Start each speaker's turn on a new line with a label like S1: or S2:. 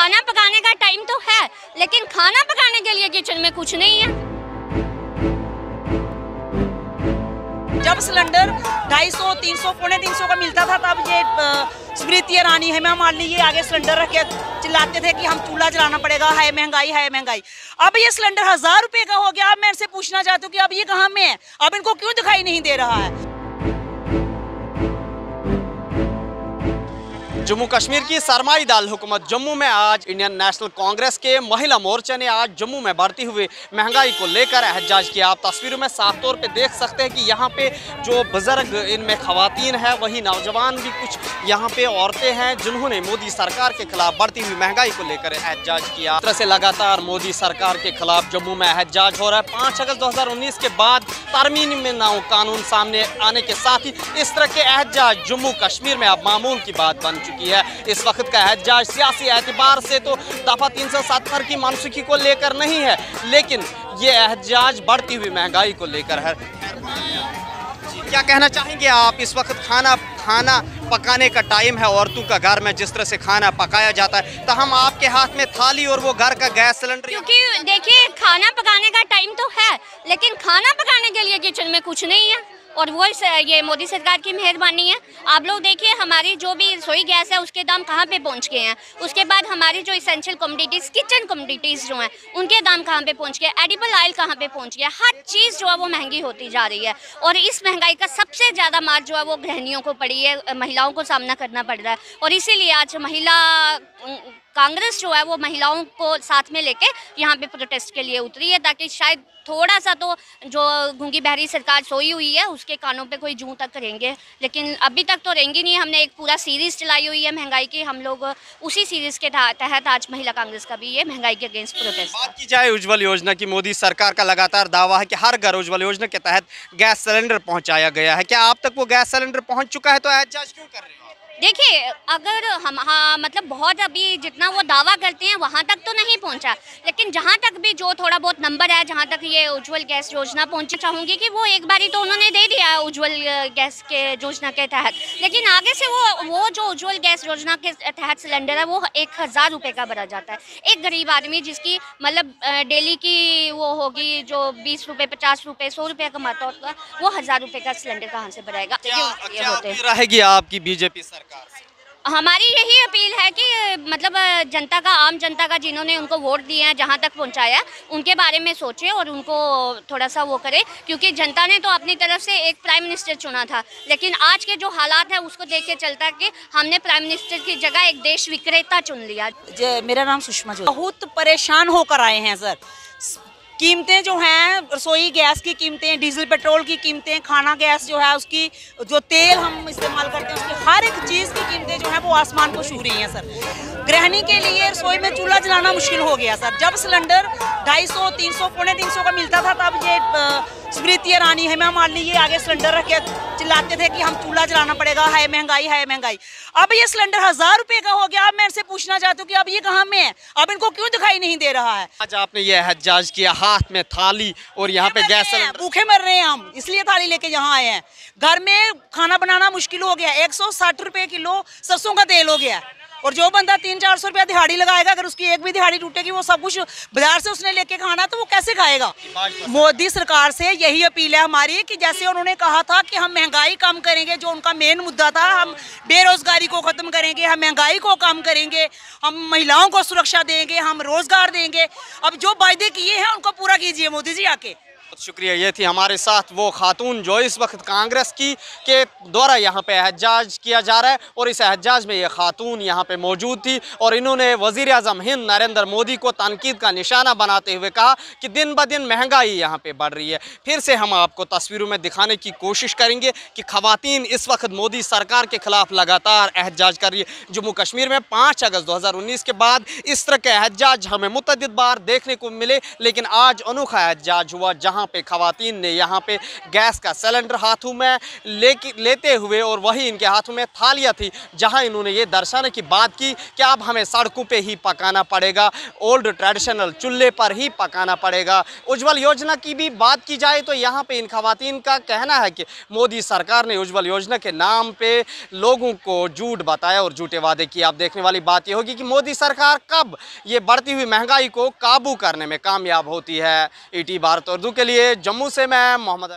S1: खाना पकाने का टाइम तो है, लेकिन खाना पकाने के लिए किचन में कुछ नहीं है।
S2: जब सिलेंडर 250, 300, पौने 300 का मिलता था, तब ये स्मृति ईरानी हेमा मालिनी ये आगे सिलेंडर रख के चिल्लाते थे कि हम चूल्हा जलाना पड़ेगा, है महंगाई है महंगाई। अब ये सिलेंडर 1000 रुपए का हो गया। अब मैं इनसे पूछना चाहती हूँ कि अब ये कहाँ में है, अब इनको क्यों दिखाई नहीं दे रहा है।
S3: जम्मू कश्मीर की सरमाईदार हुकूमत जम्मू में आज इंडियन नेशनल कांग्रेस के महिला मोर्चा ने आज जम्मू में बढ़ती हुई महंगाई को लेकर एहतजाज किया। आप तस्वीरों में साफ तौर पे देख सकते हैं कि यहाँ पे जो बुजुर्ग, इनमें खवातीन है, वही नौजवान भी, कुछ यहाँ पे औरतें हैं जिन्होंने मोदी सरकार के खिलाफ बढ़ती हुई महंगाई को लेकर एहतजाज किया। इस तरह से लगातार मोदी सरकार के खिलाफ जम्मू में एहतजाज हो रहा है। 5 अगस्त 2019 के बाद तरमीम में नया कानून सामने आने के साथ ही इस तरह के एहतजाज जम्मू कश्मीर में अब मामूल की बात बन चुकी है। इस वक्त का एहतजाज सियासी एतबार से तो दफा 370 की मनसूखी को लेकर नहीं है, लेकिन ये एहतजाज बढ़ती हुई महंगाई को लेकर है। क्या कहना चाहेंगे आप? इस वक्त खाना पकाने का टाइम है, औरतों का घर में जिस तरह से खाना पकाया जाता है, तो हम आपके हाथ में थाली और वो घर का गैस सिलेंडर।
S1: क्योंकि देखिए, खाना पकाने का टाइम तो है, लेकिन खाना पकाने के लिए किचन में कुछ नहीं है, और वो ये मोदी सरकार की मेहरबानी है। आप लोग देखिए, हमारी जो भी रसोई गैस है उसके दाम कहाँ पे पहुँच गए हैं। उसके बाद हमारी जो इसेंशियल कमोडिटीज़, किचन कमोडिटीज़ जो हैं, उनके दाम कहाँ पे पहुँच गए, एडिबल ऑयल कहाँ पे पहुँच गया। हर चीज़ जो है वो महंगी होती जा रही है, और इस महंगाई का सबसे ज़्यादा मार जो है वो गृहिणियों को पड़ी है, महिलाओं को सामना करना पड़ रहा है। और इसीलिए आज महिला कांग्रेस जो है वो महिलाओं को साथ में लेके यहाँ पे प्रोटेस्ट के लिए उतरी है, ताकि शायद थोड़ा सा तो जो गूंगी बहरी सरकार सोई हुई है उसके कानों पे कोई जूं तक करेंगे, लेकिन अभी तक तो रहेंगी नहीं। हमने एक पूरा सीरीज़ चलाई हुई है महंगाई की, हम लोग उसी सीरीज़ के तहत आज महिला कांग्रेस का भी ये महंगाई के अगेंस्ट प्रोटेस्ट।
S3: बात की जाए उज्ज्वल योजना की, मोदी सरकार का लगातार दावा है कि हर घर उज्ज्वल योजना के तहत गैस सिलेंडर पहुँचाया गया है। क्या आप तक वो गैस सिलेंडर पहुँच चुका है? तो एहतजाज क्यों कर रहे हैं?
S1: देखिए, अगर हम मतलब बहुत अभी जितना वो दावा करते हैं वहाँ तक तो नहीं पहुँचा, लेकिन जहाँ तक भी जो थोड़ा बहुत नंबर है, जहाँ तक ये उज्ज्वल गैस योजना पहुँची, चाहूँगी कि वो एक बारी तो उन्होंने दे दिया है उज्ज्वल गैस के योजना के तहत, लेकिन आगे से वो जो उज्ज्वल गैस योजना के तहत सिलेंडर है वो 1000 रुपये का भरा जाता है। एक गरीब आदमी जिसकी मतलब डेली की वो होगी जो 20 रुपये, 50 रुपये, 100 रुपये कमाता होगा, वो 1000 रुपये का सिलेंडर कहाँ से भराएगा?
S3: क्या रहेगी आपकी बीजेपी सरकार से?
S1: हमारी यही अपील है कि मतलब जनता का, आम जनता का, जिन्होंने उनको वोट दिए हैं, जहां तक पहुंचाया, उनके बारे में सोचे और उनको थोड़ा सा वो करे, क्योंकि जनता ने तो अपनी तरफ से एक प्राइम मिनिस्टर चुना था, लेकिन आज के जो हालात हैं उसको देख के चलता कि हमने प्राइम मिनिस्टर की जगह एक देश विक्रेता चुन लिया।
S2: मेरा नाम सुषमा जी। बहुत परेशान होकर आए हैं सर। कीमतें जो हैं, रसोई गैस की कीमतें, डीजल पेट्रोल की कीमतें, खाना गैस जो है उसकी, जो तेल हम इस्तेमाल करते हैं उसकी हर एक चीज़ की कीमतें जो है वो आसमान को छू रही हैं सर। गृहिणी के लिए रसोई में चूल्हा जलाना मुश्किल हो गया सर। जब सिलेंडर 250, 300, पौने 300 का मिलता था, तब ये स्मृति ईरानी हेमा मालिनी ये आगे सिलेंडर रख के चिल्लाते थे कि हम चूल्हा जलाना पड़ेगा, है महंगाई है महंगाई। अब ये सिलेंडर 1000 रुपये का हो गया। अब मैं इनसे पूछना चाहती हूँ कि अब ये कहाँ में है, अब इनको क्यों दिखाई नहीं दे रहा है।
S3: आज आपने ये एहतजाज किया, हाथ में थाली और यहाँ पे गैस सिलेंडर।
S2: भूखे मर रहे हैं हम, इसलिए थाली लेके यहाँ आए हैं। घर में खाना बनाना मुश्किल हो गया। 160 रुपये किलो सरसों का तेल हो गया, और जो बंदा 300-400 रुपया दिहाड़ी लगाएगा, अगर उसकी एक भी दिहाड़ी टूटेगी, वो सब कुछ बाजार से उसने लेके खाना, तो वो कैसे खाएगा। मोदी सरकार से यही अपील है हमारी कि जैसे उन्होंने कहा था कि हम महंगाई कम करेंगे, जो उनका मेन मुद्दा था, हम बेरोजगारी को खत्म करेंगे, हम महंगाई को कम करेंगे, हम महिलाओं को सुरक्षा देंगे, हम रोजगार देंगे। अब जो वायदे किए हैं उनको पूरा कीजिए मोदी जी आके।
S3: शुक्रिया। ये थी हमारे साथ वो खातून जो इस वक्त कांग्रेस की के द्वारा यहाँ पे एहतजाज किया जा रहा है, और इस एहतजाज में ये खातून यहाँ पे मौजूद थी, और इन्होंने वज़ीर आज़म हिंद नरेंद्र मोदी को तनकीद का निशाना बनाते हुए कहा कि दिन ब दिन महंगाई यहाँ पे बढ़ रही है। फिर से हम आपको तस्वीरों में दिखाने की कोशिश करेंगे कि ख़वातीन इस वक्त मोदी सरकार के खिलाफ लगातार एहतजाज कर रही है। जम्मू कश्मीर में 5 अगस्त 2019 के बाद इस तरह के एहतजाज हमें मुतअद्दिद बार देखने को मिले, लेकिन आज अनोखा एहतजाज हुआ, जहाँ जहां पे खवातीन ने यहाँ पे गैस का सिलेंडर हाथों में लेते हुए और वही इनके हाथों में थालियाँ थी, जहां इन्होंने ये दर्शाने की बात की कि अब हमें सड़कों पे ही पकाना पड़ेगा, ओल्ड ट्रेडिशनल चूल्हे पर ही पकाना पड़ेगा। उज्ज्वल योजना की भी बात की जाए तो यहाँ पे इन खवातीन का कहना है कि मोदी सरकार ने उज्ज्वल योजना के नाम पे लोगों को झूठ बताया और झूठे वादे किए। अब देखने वाली बात यह होगी कि मोदी सरकार कब ये बढ़ती हुई महंगाई को काबू करने में कामयाब होती है। ईटी भारत उर्दू के लिए जम्मू से मैं मोहम्मद